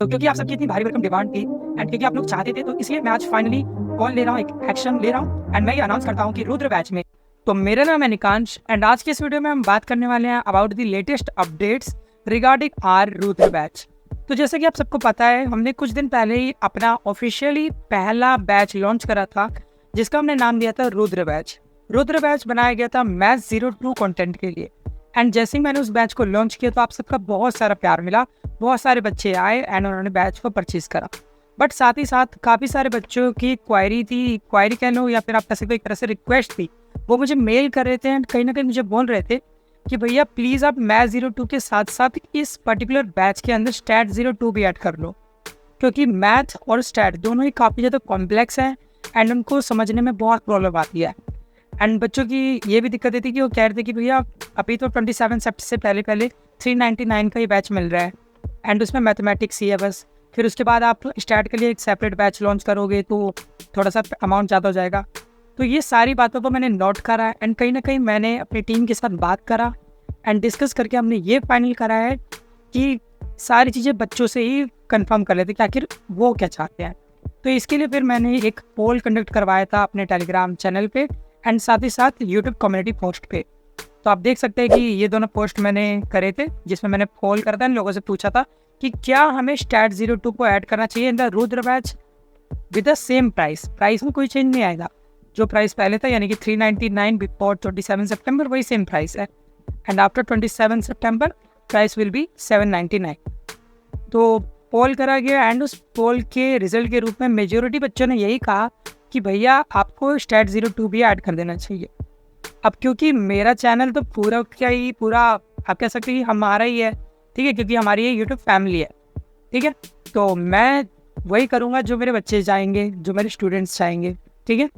तो क्योंकि आप सबकी इतनी भारी भरकम डिमांड थी एंड क्योंकि आप लोग चाहते थे, तो इसलिए मैं आज फाइनली कॉल ले रहा हूँ, एक एक्शन ले रहा हूँ एंड मैं ये अनाउंस करता हूँ कि रुद्र बैच में। तो मेरा नाम है निकांश एंड आज के इस वीडियो में हम बात करने वाले हैं about the latest updates regarding our Rudra batch. तो जैसे कि आप सबको पता है, हमने कुछ दिन पहले ही अपना ऑफिशियली पहला बैच लॉन्च करा था, जिसका हमने नाम दिया था रुद्र बैच। रुद्र बैच बनाया गया था मैथ्स 02 कंटेंट के लिए एंड जैसे ही मैंने उस बैच को लॉन्च किया तो आप सबका बहुत सारा प्यार मिला, बहुत सारे बच्चे आए एंड उन्होंने बैच को परचेज करा। बट साथ ही साथ काफ़ी सारे बच्चों की क्वायरी कह लो या फिर आप कह सकते हो एक तरह से रिक्वेस्ट थी। वो मुझे मेल कर रहे थे एंड कहीं ना कहीं मुझे बोल रहे थे कि भैया प्लीज़ आप मैथ्स 02 के साथ साथ इस पर्टिकुलर बैच के अंदर स्टैट 02 भी ऐड कर लो, क्योंकि मैथ और स्टैट दोनों ही काफ़ी ज़्यादा कॉम्प्लेक्स हैं एंड उनको समझने में बहुत प्रॉब्लम आती है। एंड बच्चों की ये भी दिक्कत थी कि वो कह रहे थे कि भैया अभी तो 27 सेप्ट से पहले 399 का ये बैच मिल रहा है एंड उसमें मैथमेटिक्स ही है बस। फिर उसके बाद आप स्टैट के लिए एक सेपरेट बैच लॉन्च करोगे तो थोड़ा सा अमाउंट ज़्यादा हो जाएगा। तो ये सारी बातों को मैंने नोट करा एंड कहीं ना कहीं मैंने अपनी टीम के साथ बात करा एंड डिस्कस करके हमने ये फाइनल करा है कि सारी चीज़ें बच्चों से ही कंफर्म कर लेते कि आखिर वो क्या चाहते हैं। तो इसके लिए फिर मैंने एक पोल कंडक्ट करवाया था अपने टेलीग्राम चैनल पे एंड साथ ही साथ यूट्यूब कम्युनिटी पोस्ट पे। तो आप देख सकते हैं कि ये दोनों पोस्ट मैंने करे थे, जिसमें मैंने पोल करता है लोगों से पूछा था कि क्या हमें स्टैट 02 को ऐड करना चाहिए in the Rudra batch with the same price में कोई चेंज नहीं आएगा। जो प्राइस पहले था यानी कि 399 बिफोर 27 सितंबर वही सेम प्राइस है and after 27 September price will be 799। तो पोल करा गया एंड उस पोल के रिजल्ट के रूप में मेजोरिटी बच्चों ने यही कहा कि भैया आपको स्टैट 02 भी ऐड कर देना चाहिए। अब क्योंकि मेरा चैनल तो पूरा आप कह सकते हैं हमारा ही है, ठीक है, क्योंकि हमारी ये यूट्यूब फैमिली है, ठीक है। तो मैं वही करूँगा जो मेरे बच्चे चाहेंगे, जो मेरे स्टूडेंट्स चाहेंगे, ठीक है।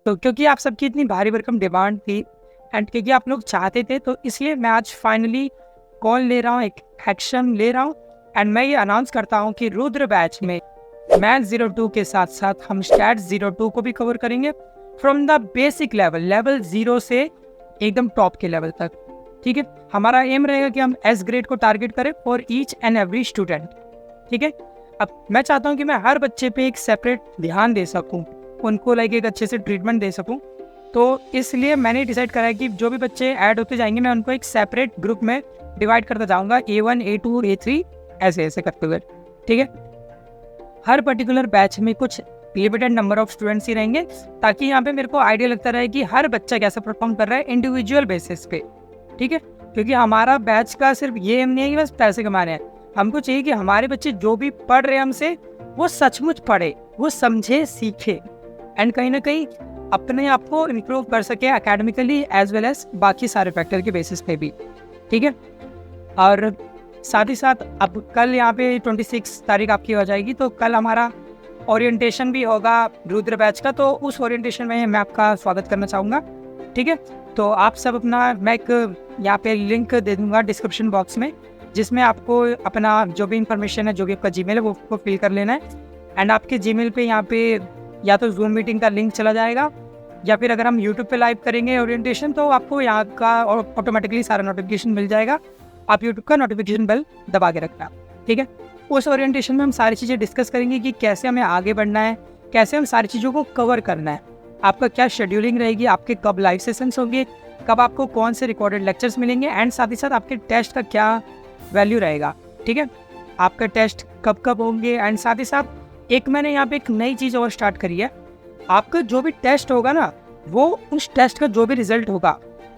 तो क्योंकि आप सबकी इतनी भारी भरकम डिमांड थी एंड क्योंकि आप लोग चाहते थे, तो इसलिए मैं आज फाइनली कॉल ले रहा हूँ, एक एक्शन ले रहा हूँ एंड मैं ये अनाउंस करता हूँ कि रुद्र बैच में मैथ्स 02 के साथ साथ हम स्टैट 02 को भी कवर करेंगे फ्रॉम द बेसिक लेवल 0 से एकदम टॉप के लेवल तक, ठीक है। हमारा एम रहेगा कि हम एस ग्रेड को टारगेट करें for each and every student, ठीक है। अब मैं चाहता हूं कि मैं हर बच्चे पे एक सेपरेट ध्यान दे सकूं, उनको एक अच्छे से ट्रीटमेंट दे सकूं। तो इसलिए मैंने डिसाइड करा है कि जो भी बच्चे ऐड होते जाएंगे मैं उनको एक सेपरेट ग्रुप में डिवाइड करता जाऊँगा, A1 A2 A3 ऐसे करते हुए, ठीक है। हर पर्टिकुलर बैच में कुछ लिमिटेड नंबर ऑफ स्टूडेंट्स ही रहेंगे ताकि यहाँ पे मेरे को आइडिया लगता रहे कि हर बच्चा कैसे परफॉर्म कर रहा है इंडिविजुअल बेसिस पे, ठीक है। क्योंकि हमारा बैच का सिर्फ ये एम नहीं है कि बस पैसे कमाने हैं, हमको चाहिए कि हमारे बच्चे जो भी पढ़ रहे हैं हमसे वो सचमुच पढ़े, वो समझे, सीखे एंड कहीं ना कहीं अपने आप को इम्प्रूव कर सके एकेडमिकली एज वेल एज बाकी सारे फैक्टर के बेसिस पे भी, ठीक है। और साथ ही साथ अब कल यहाँ पे 26 तारीख आपकी हो जाएगी, तो कल हमारा ओरिएंटेशन भी होगा रुद्र बैच का, तो उस ओरिएंटेशन में मैं आपका स्वागत करना चाहूँगा, ठीक है। तो आप सब मैं एक यहाँ पे लिंक दे दूँगा डिस्क्रिप्शन बॉक्स में, जिसमें आपको अपना जो भी इंफॉर्मेशन है, जो भी आपका जीमेल है वो फिल कर लेना है एंड आपके जीमेल पे यहाँ पे या तो जूम मीटिंग का लिंक चला जाएगा या फिर अगर हम यूट्यूब पे लाइव करेंगे ओरिएंटेशन तो आपको यहाँ का ऑटोमेटिकली सारा नोटिफिकेशन मिल जाएगा। आप यूट्यूब का नोटिफिकेशन बेल दबा के रखना, ठीक है। उस ओरिएंटेशन में हम सारी चीज़ें डिस्कस करेंगे कि कैसे हमें आगे बढ़ना है, कैसे हम सारी चीज़ों को कवर करना है, आपका क्या शेड्यूलिंग रहेगी, आपके कब लाइव सेशंस होंगे, कब आपको कौन से रिकॉर्डेड लेक्चर्स मिलेंगे एंड साथ ही साथ आपके टेस्ट का क्या वैल्यू रहेगा, ठीक है। आपका टेस्ट कब होंगे एंड साथ ही साथ एक मैंने यहाँ पे एक नई चीज़ और स्टार्ट करी है। आपका जो भी टेस्ट होगा ना, वो उस टेस्ट का जो भी रिजल्ट होगा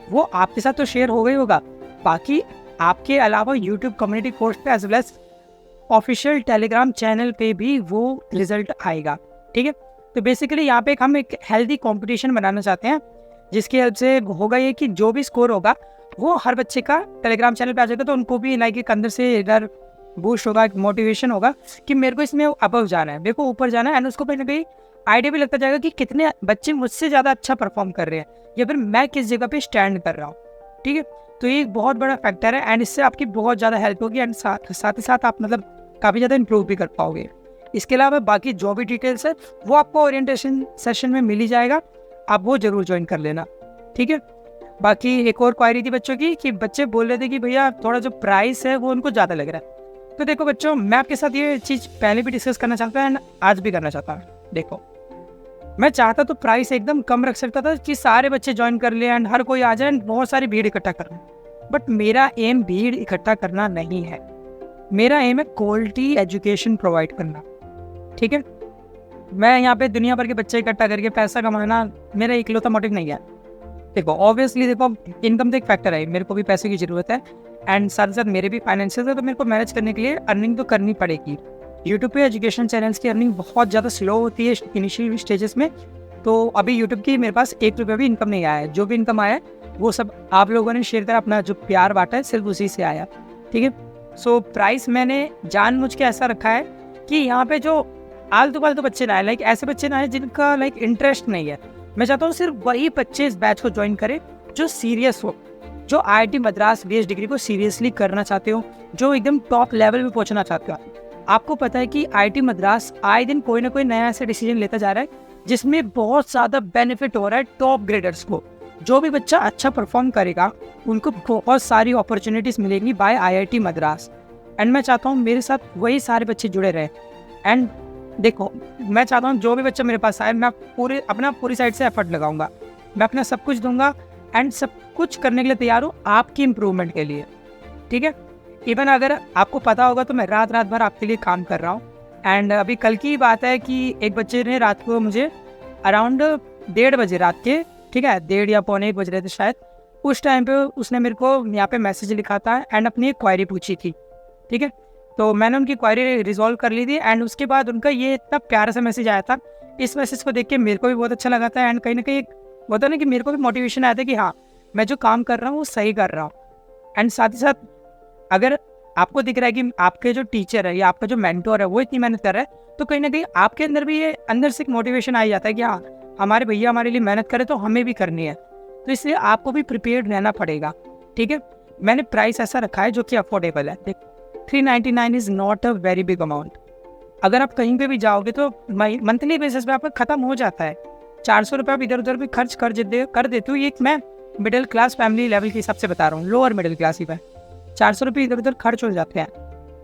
वो आपके साथ तो शेयर होगा ही होगा, बाकी आपके अलावा यूट्यूब कम्युनिटी पोस्ट पे as well as official Telegram channel पे भी वो रिजल्ट आएगा, ठीक है। तो बेसिकली यहाँ पे हम एक हेल्दी कंपटीशन बनाना चाहते हैं, जिसकी हेल्प से होगा ये कि जो भी स्कोर होगा वो हर बच्चे का टेलीग्राम चैनल पे आ जाएगा, तो उनको भी एक अंदर से इधर बूस्ट होगा, एक मोटिवेशन होगा कि मेरे को इसमें अबव जाना है, मेरे को ऊपर जाना है एंड उसको कहीं ना कहीं आइडिया भी लगता जाएगा कि कितने बच्चे मुझसे ज़्यादा अच्छा परफॉर्म कर रहे हैं या फिर मैं किस जगह पे स्टैंड कर रहा हूँ, ठीक है। तो ये एक बहुत बड़ा फैक्टर है एंड इससे आपकी बहुत ज़्यादा हेल्प होगी एंड साथ ही साथ आप काफ़ी ज़्यादा इंप्रूव भी कर पाओगे। इसके अलावा बाकी जो भी डिटेल्स है वो आपको ओरिएंटेशन सेशन में मिल ही जाएगा, आप वो ज़रूर ज्वाइन कर लेना, ठीक है। बाकी एक और क्वायरी थी बच्चों की कि बच्चे बोल रहे थे कि भैया थोड़ा जो प्राइस है वो उनको ज़्यादा लग रहा है, तो देखो बच्चों, मैं आपके साथ ये चीज़ पहले भी डिस्कस करना चाहता एंड आज भी करना चाहता हूँ। देखो, मैं चाहता तो प्राइस एकदम कम रख सकता था कि सारे बच्चे ज्वाइन कर ले एंड हर कोई आ जाए एंड बहुत सारी भीड़ इकट्ठा कर लें, बट मेरा एम भीड़ इकट्ठा करना नहीं है। मेरा एम है क्वालिटी एजुकेशन प्रोवाइड करना। ठीक है, मैं यहाँ पे दुनिया भर के बच्चे इकट्ठा करके पैसा कमाना मेरा इकलौता मोटिव नहीं है। देखो ऑब्वियसली, देखो इनकम तो एक फैक्टर है, मेरे को भी पैसे की ज़रूरत है एंड साथ साथ मेरे भी फाइनेंशियल है, तो मेरे को मैनेज करने के लिए अर्निंग तो करनी पड़ेगी। यूट्यूब पे एजुकेशन चैनल्स की अर्निंग बहुत ज़्यादा स्लो होती है इनिशियल स्टेजेस में। तो अभी यूट्यूब की मेरे पास 1 रुपया भी इनकम नहीं आया है। जो भी इनकम आया है वो सब आप लोगों ने शेयर करा, अपना जो प्यार बांटा है सिर्फ उसी से आया। ठीक है, सो प्राइस मैंने जानबूझ के ऐसा रखा है कि यहाँ पे जो आलतू फालतू बच्चे ना आए, लाइक ऐसे बच्चे ना आए जिनका लाइक इंटरेस्ट नहीं है। मैं चाहता हूँ सिर्फ वही बच्चे इस बैच को ज्वाइन करें जो सीरियस हो, जो IIT मद्रास बेस्ड डिग्री को सीरियसली करना चाहते हो, जो एकदम टॉप लेवल पे पहुँचना चाहते हो। आपको पता है कि IIT मद्रास आए दिन कोई ना कोई नया ऐसा डिसीजन लेता जा रहा है जिसमें बहुत ज़्यादा बेनिफिट हो रहा है टॉप ग्रेडर्स को। जो भी बच्चा अच्छा परफॉर्म करेगा उनको बहुत सारी अपॉर्चुनिटीज़ मिलेंगी बाय IIT मद्रास। एंड मैं चाहता हूँ मेरे साथ वही सारे बच्चे जुड़े रहे। एंड देखो, मैं चाहता हूँ जो भी बच्चा मेरे पास आए, मैं पूरी साइड से एफर्ट लगाऊंगा, मैं अपना सब कुछ दूंगा एंड सब कुछ करने के लिए तैयार हूँ आपकी इम्प्रूवमेंट के लिए। ठीक है, इवन अगर आपको पता होगा तो मैं रात भर आपके लिए काम कर रहा हूँ। एंड अभी कल की बात है कि एक बच्चे ने रात को मुझे अराउंड 1:30 बजे रात के, ठीक है 1:30 या 1:45 बज रहे थे शायद, उस टाइम पे उसने मेरे को यहाँ पे मैसेज लिखा था एंड अपनी एक क्वायरी पूछी थी। ठीक है, तो मैंने उनकी क्वायरी रिजॉल्व कर ली थी एंड उसके बाद उनका ये इतना प्यारा सा मैसेज आया था। इस मैसेज को देख के मेरे को भी बहुत अच्छा लगा था एंड कहीं ना कहीं होता ना कि मेरे को भी मोटिवेशन आया था कि हाँ, मैं जो काम कर रहा हूँ वो सही कर रहा हूँ। एंड साथ ही साथ अगर आपको दिख रहा है कि आपके जो टीचर है या आपका जो मेंटोर है वो इतनी मेहनत कर रहा है, तो कहीं ना कहीं आपके अंदर भी ये अंदर से एक मोटिवेशन आ जाता है कि हाँ, हमारे भैया हमारे लिए मेहनत करे तो हमें भी करनी है। तो इसलिए आपको भी प्रिपेयर्ड रहना पड़ेगा। ठीक है, मैंने प्राइस ऐसा रखा है जो कि अफोर्डेबल है। देखो 399 is not a very big amount. अगर आप कहीं पे भी जाओगे तो मंथली बेसिस पे आपका ख़त्म हो जाता है। 400 रुपये आप इधर उधर भी खर्च कर देते हो। ये मैं मिडिल क्लास फैमिली लेवल के हिसाब से बता रहा हूँ, लोअर मिडिल क्लास ही पे 400 रुपये इधर उधर खर्च हो जाते हैं।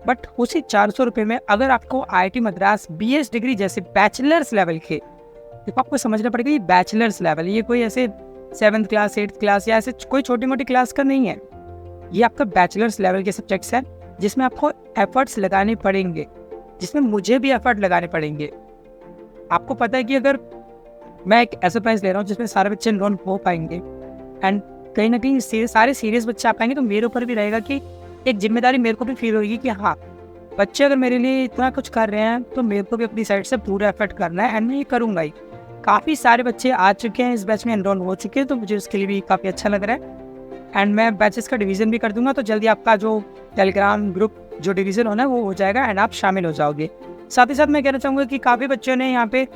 बट उसी 400 रुपये में अगर आपको IIT मद्रास BS डिग्री जैसे बैचलर्स लेवल के, देखो आपको समझना पड़ेगा ये बैचलर्स लेवल, ये कोई ऐसे 7th क्लास 8th क्लास या ऐसे कोई छोटी मोटी क्लास का नहीं है। ये आपका बैचलर्स लेवल के सब्जेक्ट्स हैं जिसमें आपको एफर्ट्स लगाने पड़ेंगे, जिसमें मुझे भी एफर्ट लगाने पड़ेंगे। आपको पता है कि अगर मैं एक ऐसा प्राइस ले रहा हूँ जिसमें सारे बच्चे एनरोल हो पाएंगे एंड कहीं ना कहीं सारे सीरियस बच्चे आ पाएंगे, तो मेरे ऊपर भी रहेगा कि एक जिम्मेदारी मेरे को भी फील होगी कि हाँ, बच्चे अगर मेरे लिए इतना कुछ कर रहे हैं तो मेरे को भी अपनी साइड से पूरा एफर्ट करना है एंड मैं ये करूँगा ही। काफ़ी सारे बच्चे आ चुके हैं इस बैच में, एनरोल हो चुके हैं, तो मुझे उसके लिए भी काफ़ी अच्छा लग रहा है। एंड मैं बैचेस का डिवीज़न भी कर दूंगा, तो जल्दी आपका जो टेलीग्राम ग्रुप जो डिवीज़न होना है वो हो जाएगा एंड आप शामिल हो जाओगे। साथ ही साथ मैं कहना चाहूँगा कि काफ़ी बच्चों ने यहाँ पे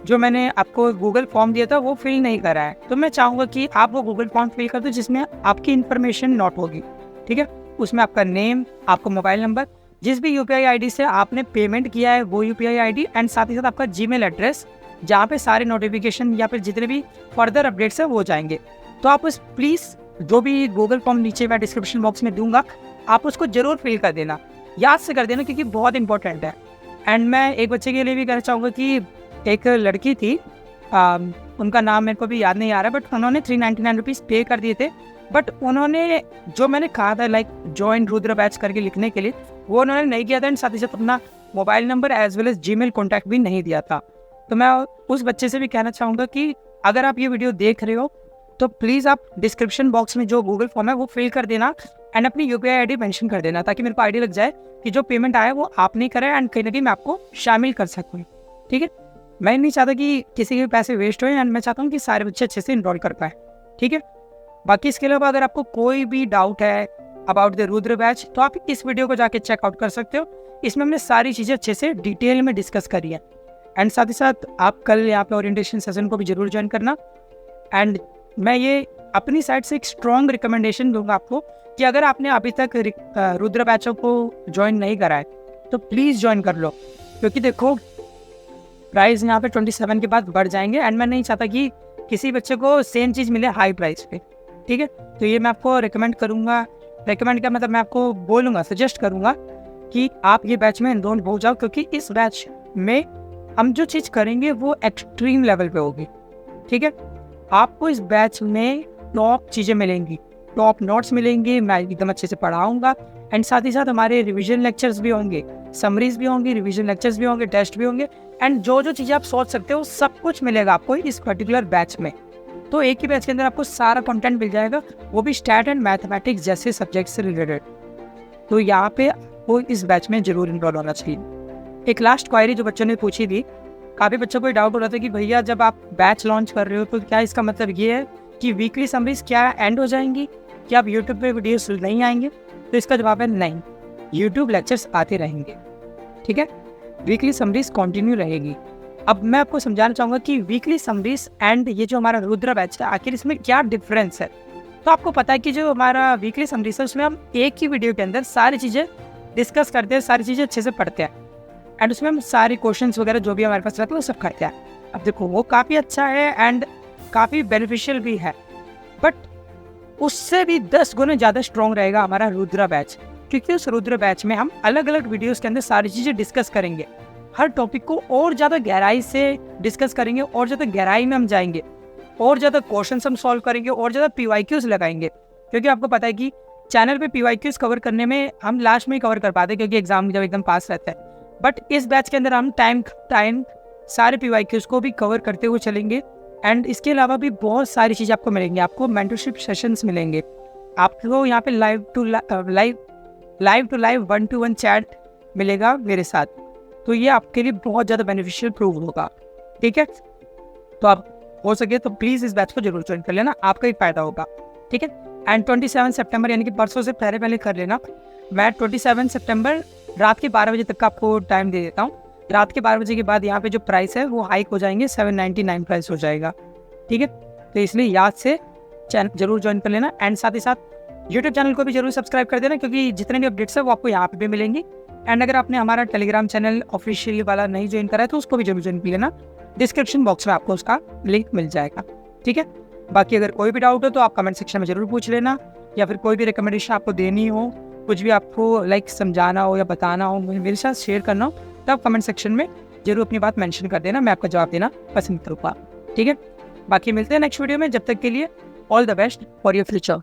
जो मैंने आपको गूगल फॉर्म दिया था वो फिल नहीं करा है, तो मैं चाहूँगा कि आप वो गूगल फॉर्म फिल कर दो जिसमें आपकी इन्फॉर्मेशन नोट होगी। ठीक है, उसमें आपका नेम, आपका मोबाइल नंबर, जिस भी UPI ID से आपने पेमेंट किया है वो UPI ID एंड साथ ही साथ आपका Gmail एड्रेस, जहाँ पे सारे नोटिफिकेशन या फिर जितने भी फर्दर अपडेट्स है वो जाएंगे। तो आप उस प्लीज़ जो भी गूगल फॉर्म नीचे मैं डिस्क्रिप्शन बॉक्स में दूंगा, आप उसको ज़रूर फिल कर देना, याद से कर देना क्योंकि बहुत इंपॉर्टेंट है। एंड मैं एक बच्चे के लिए भी कहना चाहूँगा कि एक लड़की थी, उनका नाम मेरे को भी याद नहीं आ रहा, बट उन्होंने 399 रुपीज़ पे कर दिए थे। बट उन्होंने जो मैंने कहा था लाइक जॉइन रुद्र बैच करके लिखने के लिए, वो उन्होंने नहीं किया था एंड साथ ही साथ अपना mobile number as well as Gmail contact भी नहीं दिया था। तो मैं उस बच्चे से भी कहना चाहूँगा कि अगर आप ये वीडियो देख रहे हो तो प्लीज़ आप डिस्क्रिप्शन बॉक्स में जो गूगल फॉर्म है वो फिल कर देना एंड अपनी UPI ID मेंशन कर देना, ताकि मेरे को आइडिया लग जाए कि जो पेमेंट आया वो आपने करा है एंड कहीं ना कहीं मैं आपको शामिल कर सकूँ। ठीक है, मैं नहीं चाहता कि किसी के पैसे वेस्ट हो एंड मैं चाहता हूँ कि सारे बच्चे अच्छे से इनरोल कर पाए। ठीक है, बाकी इसके अलावा अगर आपको कोई भी डाउट है अबाउट द रुद्र बैच तो आप इस वीडियो को जाके चेकआउट कर सकते हो। इसमें हमने सारी चीज़ें अच्छे से डिटेल में डिस्कस करी है। एंड साथ ही साथ आप कल यहाँ पे ओरिएंटेशन सेशन को भी जरूर ज्वाइन करना। एंड मैं ये अपनी साइड से एक स्ट्रॉन्ग रिकमेंडेशन दूंगा आपको कि अगर आपने अभी तक रुद्र बैचों को ज्वाइन नहीं करा है तो प्लीज़ ज्वाइन कर लो, क्योंकि देखो प्राइस यहाँ पे 27 के बाद बढ़ जाएंगे एंड मैं नहीं चाहता कि किसी बच्चे को सेम चीज़ मिले हाई प्राइस पे। ठीक है, तो ये मैं आपको रिकमेंड करूँगा। रिकमेंड का मतलब मैं आपको बोलूँगा, सजेस्ट करूँगा कि आप ये बैच में एनरोल हो जाओ, क्योंकि इस बैच में हम जो चीज़ करेंगे वो एक्सट्रीम लेवल पे होगी। ठीक है, आपको इस बैच में टॉप चीज़ें मिलेंगी, टॉप नोट्स मिलेंगे, मैं एकदम अच्छे से पढ़ाऊँगा एंड साथ ही साथ हमारे रिवीजन लेक्चर्स भी होंगे, समरीज भी होंगी, रिवीजन लेक्चर्स भी होंगे, टेस्ट भी होंगे एंड जो चीज़ें आप सोच सकते हो सब कुछ मिलेगा आपको इस पर्टिकुलर बैच में। तो एक ही बैच के अंदर आपको सारा कंटेंट मिल जाएगा, वो भी स्टैट एंड मैथमेटिक्स जैसे सब्जेक्ट से रिलेटेड। तो यहाँ पे वो इस बैच में जरूर इनरोल होना चाहिए। एक लास्ट क्वायरी जो बच्चों ने पूछी थी, काफ़ी बच्चों को डाउट हो रहा था कि भैया जब आप बैच लॉन्च कर रहे हो तो क्या इसका मतलब ये है कि वीकली समरीज क्या एंड हो जाएंगी, क्या आप यूट्यूब पे वीडियोस नहीं आएंगे? तो इसका जवाब है नहीं, यूट्यूब लेक्चर्स आते रहेंगे। ठीक है, वीकली समरीज कंटिन्यू रहेगी। अब मैं आपको समझाना चाहूँगा कि वीकली समरीज एंड ये जो हमारा रुद्र बैच है आखिर इसमें क्या डिफरेंस है। तो आपको पता है कि जो हमारा वीकली समरीज है उसमें हम एक ही वीडियो के अंदर सारी चीज़ें डिस्कस करते हैं, सारी चीज़ें अच्छे से पढ़ते हैं एंड उसमें हम सारे क्वेश्चंस वगैरह जो भी हमारे पास रहते हैं वो सब करते हैं। अब देखो वो काफ़ी अच्छा है एंड काफ़ी बेनिफिशियल भी है, बट उससे भी 10 गुना ज़्यादा स्ट्रॉन्ग रहेगा हमारा रुद्र बैच, क्योंकि उस रुद्र बैच में हम अलग अलग वीडियोस के अंदर सारी चीज़ें डिस्कस करेंगे, हर टॉपिक को और ज़्यादा गहराई से डिस्कस करेंगे, और ज़्यादा गहराई में हम जाएंगे, और ज़्यादा क्वेश्चन हम सॉल्व करेंगे, और ज़्यादा PYQs लगाएंगे। क्योंकि आपको पता है कि चैनल पे PYQs कवर करने में हम लास्ट में ही कवर कर पाते हैं, क्योंकि एग्जाम जब एकदम पास रहता है, बट इस बैच के अंदर हम टाइम सारे PYQs को भी कवर करते हुए चलेंगे एंड इसके अलावा भी बहुत सारी चीज़ें आपको मिलेंगी। आपको मेंटरशिप सेशंस मिलेंगे, आपको यहाँ पे live to live 1-to-1 chat मिलेगा मेरे साथ, तो ये आपके लिए बहुत ज़्यादा बेनिफिशियल प्रूव होगा। ठीक है, तो आप हो सके तो प्लीज़ इस बैच को जरूर ज्वाइन कर लेना, आपका ही फायदा होगा। ठीक है, एंड 27 सितंबर यानी कि परसों से पहले कर लेना। मैं 27 सितंबर रात के 12 बजे तक का आपको टाइम दे देता हूँ। रात के 12 बजे के बाद यहाँ पे जो प्राइस है वो हाइक हो जाएंगे, 799 प्राइस हो जाएगा। ठीक है, तो इसलिए याद से चैनल जरूर ज्वाइन कर लेना एंड साथ ही साथ यूट्यूब चैनल को भी जरूर सब्सक्राइब कर देना, क्योंकि जितने भी अपडेट्स है वो आपको यहाँ पे भी मिलेंगी। एंड अगर आपने हमारा टेलीग्राम चैनल ऑफिशियल वाला नहीं ज्वाइन करा है तो उसको भी जरूर ज्वाइन कर लेना, डिस्क्रिप्शन बॉक्स में आपको उसका लिंक मिल जाएगा। ठीक है, बाकी अगर कोई भी डाउट हो तो आप कमेंट सेक्शन में जरूर पूछ लेना, या फिर कोई भी रिकमेंडेशन आपको देनी हो, कुछ भी आपको समझाना हो या बताना हो, मेरे साथ शेयर करना हो, तो आप कमेंट सेक्शन में जरूर अपनी बात मेंशन कर देना, मैं आपका जवाब देना पसंद करूँगा। ठीक है, बाकी मिलते हैं नेक्स्ट वीडियो में, जब तक के लिए all the best for your future.